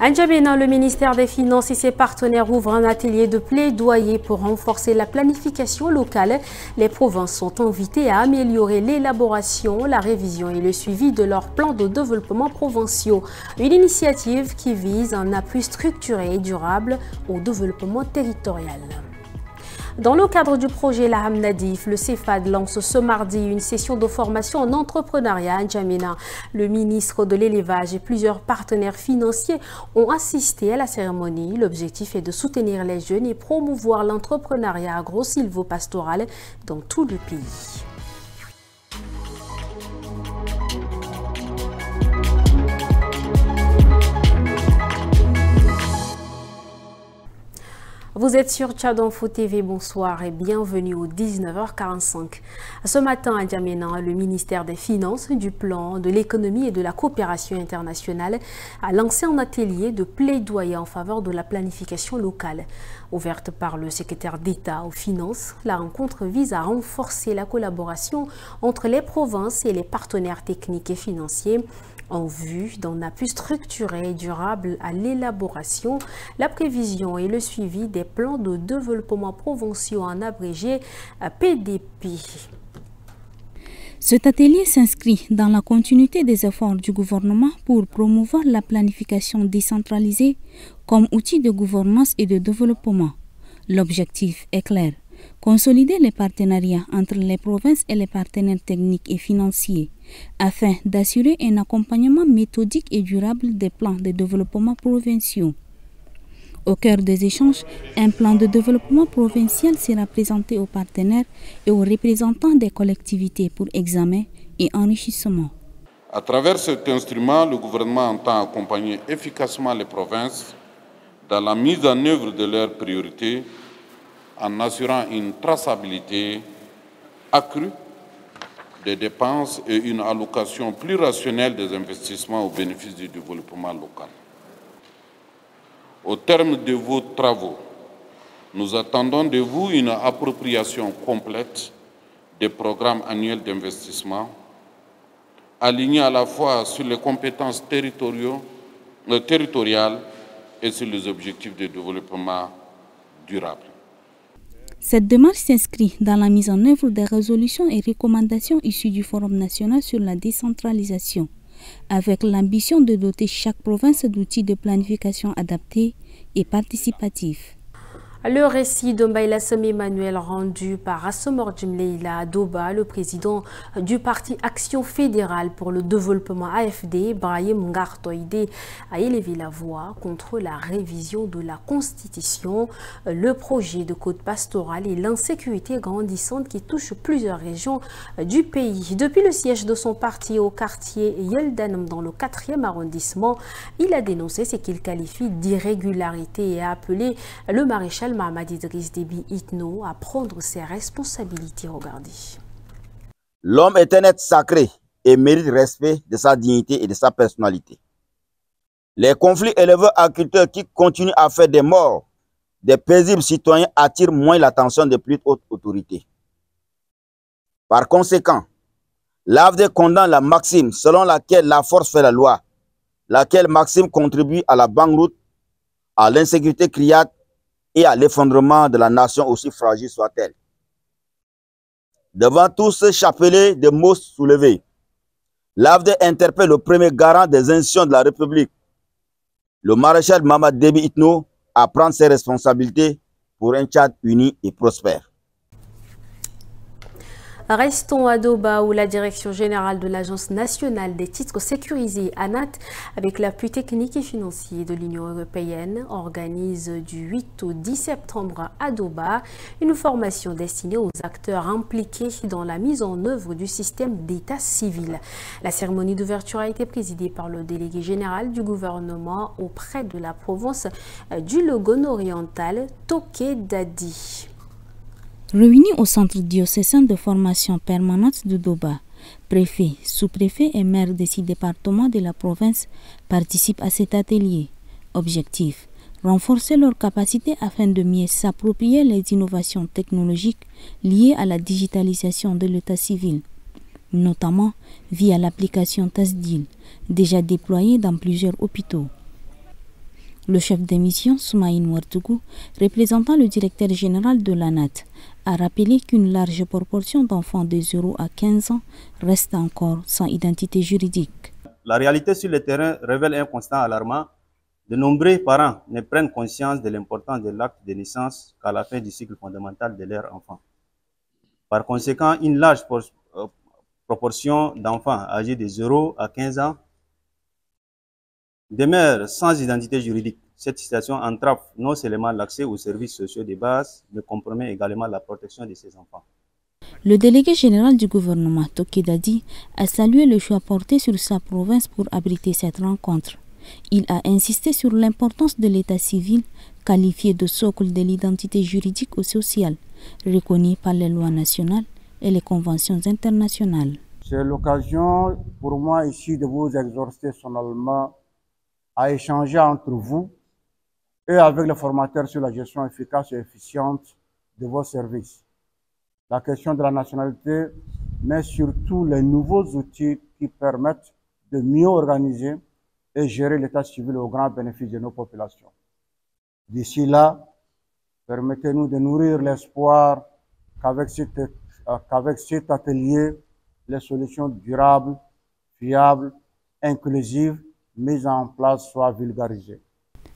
À N'Djamena, le ministère des Finances et ses partenaires ouvrent un atelier de plaidoyer pour renforcer la planification locale. Les provinces sont invitées à améliorer l'élaboration, la révision et le suivi de leurs plans de développement provinciaux. Une initiative qui vise un appui structuré et durable au développement territorial. Dans le cadre du projet Laham Nadif, le CEFAD lance ce mardi une session de formation en entrepreneuriat à N'Djamena. Le ministre de l'Élevage et plusieurs partenaires financiers ont assisté à la cérémonie. L'objectif est de soutenir les jeunes et promouvoir l'entrepreneuriat agro-silvo-pastoral dans tout le pays. Vous êtes sur Tchad Info TV, bonsoir et bienvenue au 19h45. Ce matin à N'Djamena, le ministère des Finances, du Plan, de l'économie et de la coopération internationale a lancé un atelier de plaidoyer en faveur de la planification locale. Ouverte par le secrétaire d'État aux Finances, la rencontre vise à renforcer la collaboration entre les provinces et les partenaires techniques et financiers en vue d'un appui structuré et durable à l'élaboration, la prévision et le suivi des plans de développement provinciaux en abrégé PDP. Cet atelier s'inscrit dans la continuité des efforts du gouvernement pour promouvoir la planification décentralisée comme outil de gouvernance et de développement. L'objectif est clair: consolider les partenariats entre les provinces et les partenaires techniques et financiers afin d'assurer un accompagnement méthodique et durable des plans de développement provinciaux. Au cœur des échanges, un plan de développement provincial sera présenté aux partenaires et aux représentants des collectivités pour examen et enrichissement. À travers cet instrument, le gouvernement entend accompagner efficacement les provinces dans la mise en œuvre de leurs priorités en assurant une traçabilité accrue des dépenses et une allocation plus rationnelle des investissements au bénéfice du développement local. Au terme de vos travaux, nous attendons de vous une appropriation complète des programmes annuels d'investissement, alignés à la fois sur les compétences territoriales et sur les objectifs de développement durable. Cette démarche s'inscrit dans la mise en œuvre des résolutions et recommandations issues du Forum national sur la décentralisation, avec l'ambition de doter chaque province d'outils de planification adaptés et participatifs. Le récit de Mbaïla Sami Emmanuel rendu par Assomor Djimleila Adoba, le président du parti Action fédérale pour le développement AFD, Brahim Ngartoïde, a élevé la voix contre la révision de la Constitution, le projet de code pastoral et l'insécurité grandissante qui touche plusieurs régions du pays. Depuis le siège de son parti au quartier Yeldanum dans le 4e arrondissement, il a dénoncé ce qu'il qualifie d'irrégularité et a appelé le maréchal Mohamed Idriss Déby Itno à prendre ses responsabilités. Regardez. L'homme est un être sacré et mérite respect de sa dignité et de sa personnalité. Les conflits éleveurs-agriculteurs qui continuent à faire des morts des paisibles citoyens attirent moins l'attention des plus hautes autorités. Par conséquent, l'AFD condamne la maxime selon laquelle la force fait la loi, laquelle maxime contribue à la banqueroute, à l'insécurité criarde et à l'effondrement de la nation aussi fragile soit-elle. Devant tout ce chapelet de mots soulevés, l'AFD interpelle le premier garant des institutions de la République, le maréchal Mohamed Déby Itno, à prendre ses responsabilités pour un Tchad uni et prospère. Restons à Doba où la Direction générale de l'Agence nationale des titres sécurisés, ANAT, avec l'appui technique et financier de l'Union européenne, organise du 8 au 10 septembre à Doba une formation destinée aux acteurs impliqués dans la mise en œuvre du système d'état civil. La cérémonie d'ouverture a été présidée par le délégué général du gouvernement auprès de la province du Logone oriental, Toké Dadi. Réunis au centre diocésain de formation permanente de Doba, préfets, sous-préfets et maires des 6 départements de la province participent à cet atelier. Objectif: renforcer leurs capacités afin de mieux s'approprier les innovations technologiques liées à la digitalisation de l'état civil, notamment via l'application Tasdil, déjà déployée dans plusieurs hôpitaux. Le chef de mission, Soumaïn Ouartougou, représentant le directeur général de l'ANAT, a rappelé qu'une large proportion d'enfants de 0 à 15 ans restent encore sans identité juridique. La réalité sur le terrain révèle un constat alarmant. De nombreux parents ne prennent conscience de l'importance de l'acte de naissance qu'à la fin du cycle fondamental de leur enfant. Par conséquent, une large proportion d'enfants âgés de 0 à 15 ans demeurent sans identité juridique. Cette situation entrave non seulement l'accès aux services sociaux de base, mais compromet également la protection de ces enfants. Le délégué général du gouvernement, Toké Dadi, a salué le choix porté sur sa province pour abriter cette rencontre. Il a insisté sur l'importance de l'état civil, qualifié de socle de l'identité juridique ou sociale, reconnu par les lois nationales et les conventions internationales. C'est l'occasion pour moi ici de vous exhorter solennellement à échanger entre vous et avec les formateurs sur la gestion efficace et efficiente de vos services. La question de la nationalité, mais surtout les nouveaux outils qui permettent de mieux organiser et gérer l'état civil au grand bénéfice de nos populations. D'ici là, permettez-nous de nourrir l'espoir qu'avec cet atelier, les solutions durables, fiables, inclusives, mises en place soient vulgarisées.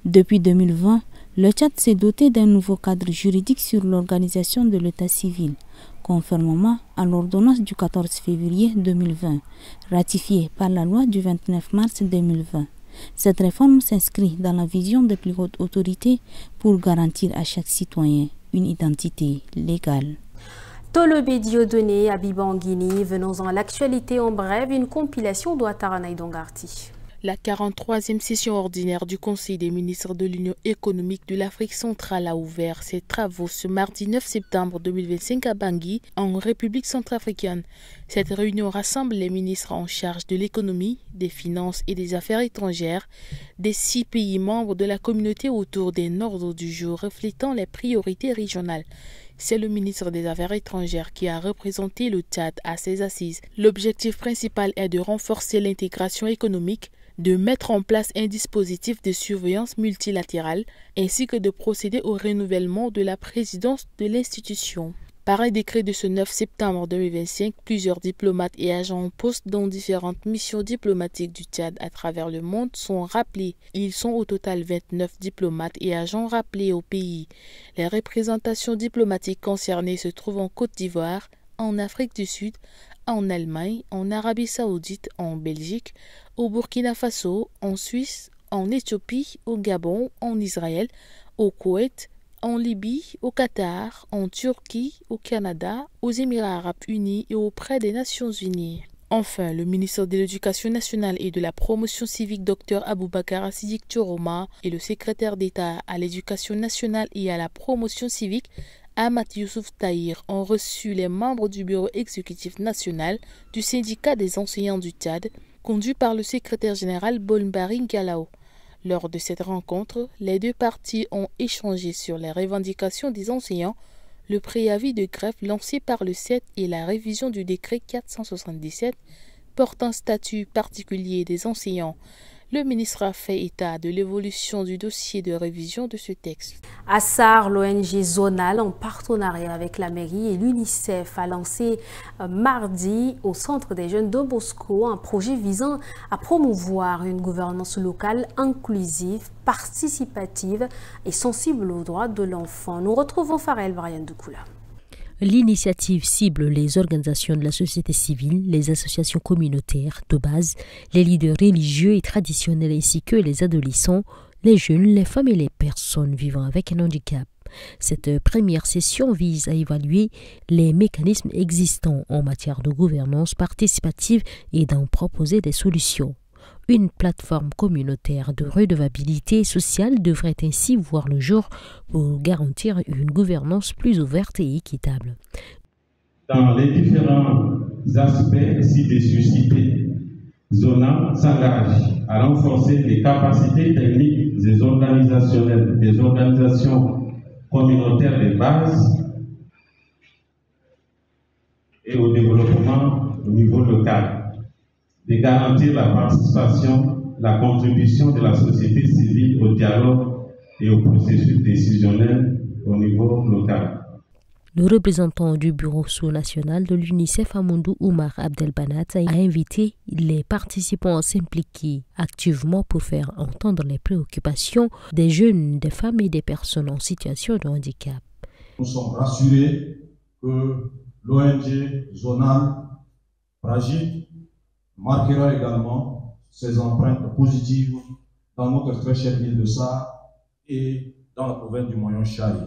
Depuis 2020, le Tchad s'est doté d'un nouveau cadre juridique sur l'organisation de l'état civil, conformément à l'ordonnance du 14 février 2020, ratifiée par la loi du 29 mars 2020. Cette réforme s'inscrit dans la vision des plus hautes autorités pour garantir à chaque citoyen une identité légale. Tolobé Dieudonné, Abibanguini, venons-en à l'actualité en bref, une compilation d'Ouattara Dongarti. La 43e session ordinaire du Conseil des ministres de l'Union économique de l'Afrique centrale a ouvert ses travaux ce mardi 9 septembre 2025 à Bangui, en République centrafricaine. Cette réunion rassemble les ministres en charge de l'économie, des finances et des affaires étrangères des 6 pays membres de la communauté autour d'un ordre du jour reflétant les priorités régionales. C'est le ministre des Affaires étrangères qui a représenté le Tchad à ses assises. L'objectif principal est de renforcer l'intégration économique, de mettre en place un dispositif de surveillance multilatérale ainsi que de procéder au renouvellement de la présidence de l'institution. Par un décret de ce 9 septembre 2025, plusieurs diplomates et agents en poste dans différentes missions diplomatiques du Tchad à travers le monde sont rappelés. Ils sont au total 29 diplomates et agents rappelés au pays. Les représentations diplomatiques concernées se trouvent en Côte d'Ivoire, en Afrique du Sud, en Allemagne, en Arabie Saoudite, en Belgique, au Burkina Faso, en Suisse, en Éthiopie, au Gabon, en Israël, au Koweït, en Libye, au Qatar, en Turquie, au Canada, aux Émirats arabes unis et auprès des Nations unies. Enfin, le ministre de l'Éducation nationale et de la promotion civique Dr Aboubakar Siddiq Thioroma et le secrétaire d'État à l'Éducation nationale et à la promotion civique Ahmad Youssouf Tahir ont reçu les membres du bureau exécutif national du syndicat des enseignants du Tchad, conduit par le secrétaire général Bolmbari Galao. Lors de cette rencontre, les deux parties ont échangé sur les revendications des enseignants, le préavis de grève lancé par le CET et la révision du décret 477 portant statut particulier des enseignants. Le ministre a fait état de l'évolution du dossier de révision de ce texte. À Sarre, l'ONG zonale, en partenariat avec la mairie et l'UNICEF, a lancé mardi au Centre des jeunes de Bosco un projet visant à promouvoir une gouvernance locale inclusive, participative et sensible aux droits de l'enfant. Nous retrouvons Farel Brian Doukoula. L'initiative cible les organisations de la société civile, les associations communautaires de base, les leaders religieux et traditionnels ainsi que les adolescents, les jeunes, les femmes et les personnes vivant avec un handicap. Cette première session vise à évaluer les mécanismes existants en matière de gouvernance participative et d'en proposer des solutions. Une plateforme communautaire de redevabilité sociale devrait ainsi voir le jour pour garantir une gouvernance plus ouverte et équitable. Dans les différents aspects ci-dessus cités, Zona s'engage à renforcer les capacités techniques des organisationnelles, des organisations communautaires de base et au développement au niveau local, de garantir la participation, la contribution de la société civile au dialogue et au processus décisionnel au niveau local. Le représentant du bureau sous-national de l'UNICEF, Amoundou Oumar Abdelbanat, a invité les participants à s'impliquer activement pour faire entendre les préoccupations des jeunes, des femmes et des personnes en situation de handicap. Nous sommes rassurés que l'ONG zonale Prajid marquera également ses empreintes positives dans notre très chère ville de Sarr et dans la province du Moyen-Chari.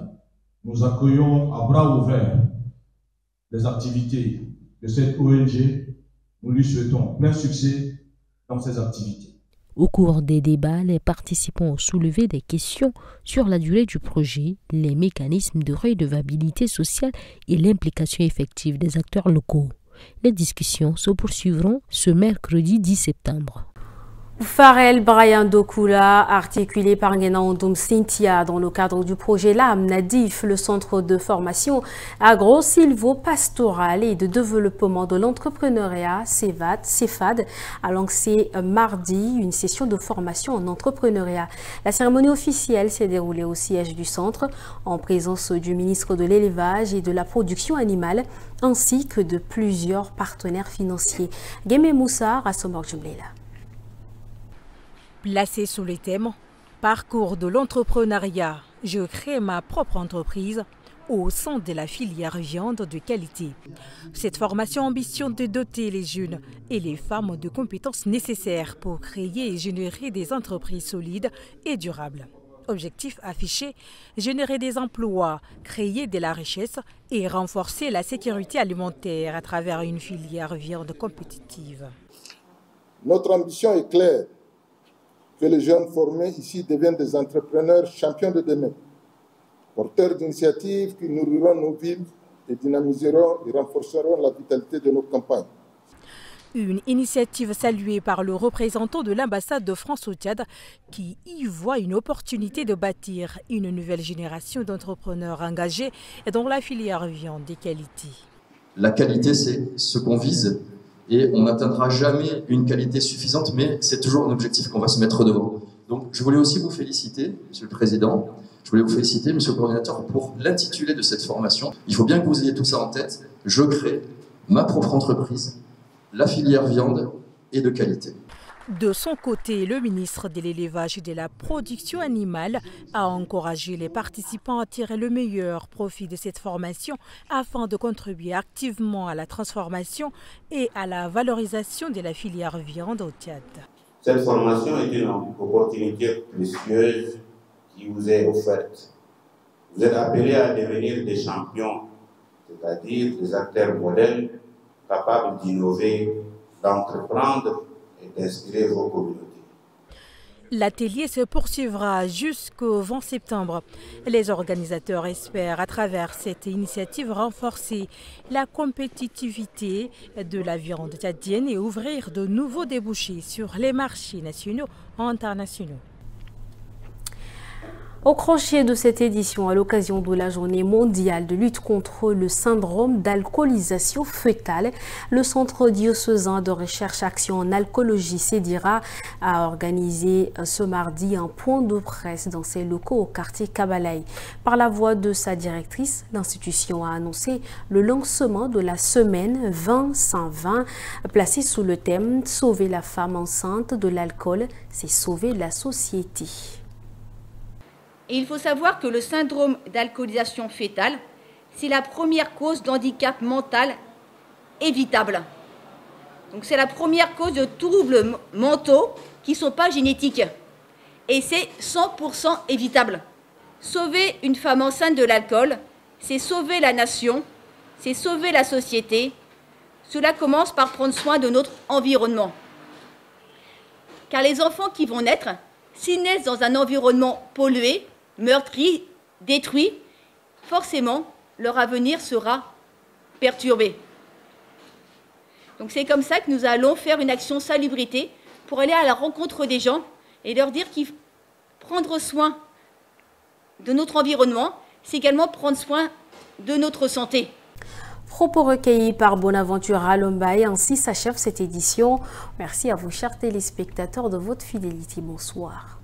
Nous accueillons à bras ouverts les activités de cette ONG. Nous lui souhaitons plein succès dans ses activités. Au cours des débats, les participants ont soulevé des questions sur la durée du projet, les mécanismes de redevabilité sociale et l'implication effective des acteurs locaux. Les discussions se poursuivront ce mercredi 10 septembre. Farel Brian Dokula, articulé par Ngena Ondoum Cynthia dans le cadre du projet LAM Nadif, le centre de formation agro-silvo-pastoral et de développement de l'entrepreneuriat CEFAD, a lancé mardi une session de formation en entrepreneuriat. La cérémonie officielle s'est déroulée au siège du centre en présence du ministre de l'élevage et de la production animale ainsi que de plusieurs partenaires financiers. Guémé Moussa, Rassomok Jumlela. Placé sous le thème « Parcours de l'entrepreneuriat, je crée ma propre entreprise » au sein de la filière viande de qualité. Cette formation ambitionne de doter les jeunes et les femmes de compétences nécessaires pour créer et générer des entreprises solides et durables. Objectif affiché, générer des emplois, créer de la richesse et renforcer la sécurité alimentaire à travers une filière viande compétitive. Notre ambition est claire. Que les jeunes formés ici deviennent des entrepreneurs champions de demain, porteurs d'initiatives qui nourriront nos villes et dynamiseront et renforceront la vitalité de nos campagnes. Une initiative saluée par le représentant de l'ambassade de France au Tchad qui y voit une opportunité de bâtir une nouvelle génération d'entrepreneurs engagés dans la filière viande de qualité. La qualité, c'est ce qu'on vise. Et on n'atteindra jamais une qualité suffisante, mais c'est toujours un objectif qu'on va se mettre devant. Donc je voulais aussi vous féliciter, Monsieur le Président, je voulais vous féliciter, Monsieur le Coordinateur, pour l'intitulé de cette formation. Il faut bien que vous ayez tout ça en tête. Je crée ma propre entreprise, la filière viande et de qualité. De son côté, le ministre de l'élevage et de la production animale a encouragé les participants à tirer le meilleur profit de cette formation afin de contribuer activement à la transformation et à la valorisation de la filière viande au Tchad. Cette formation est une opportunité précieuse qui vous est offerte. Vous êtes appelés à devenir des champions, c'est-à-dire des acteurs modèles capables d'innover, d'entreprendre et d'inspirer vos communautés. L'atelier se poursuivra jusqu'au 20 septembre. Les organisateurs espèrent à travers cette initiative renforcer la compétitivité de la viande tchadienne et ouvrir de nouveaux débouchés sur les marchés nationaux et internationaux. Au crochet de cette édition, à l'occasion de la journée mondiale de lutte contre le syndrome d'alcoolisation fœtale, le Centre diocésain de recherche action en alcoolologie CEDIRA a organisé ce mardi un point de presse dans ses locaux au quartier Kabalaï. Par la voix de sa directrice, l'institution a annoncé le lancement de la semaine 20-120 placée sous le thème « Sauver la femme enceinte de l'alcool, c'est sauver la société ». Et il faut savoir que le syndrome d'alcoolisation fœtale, c'est la première cause d'handicap mental évitable. Donc c'est la première cause de troubles mentaux qui ne sont pas génétiques. Et c'est 100% évitable. Sauver une femme enceinte de l'alcool, c'est sauver la nation, c'est sauver la société. Cela commence par prendre soin de notre environnement. Car les enfants qui vont naître, s'ils naissent dans un environnement pollué, meurtri, détruit, forcément, leur avenir sera perturbé. Donc c'est comme ça que nous allons faire une action salubrité pour aller à la rencontre des gens et leur dire qu'il prendre soin de notre environnement, c'est également prendre soin de notre santé. Propos recueillis par Bonaventure Alomba et ainsi s'achève cette édition. Merci à vous, chers téléspectateurs, de votre fidélité. Bonsoir.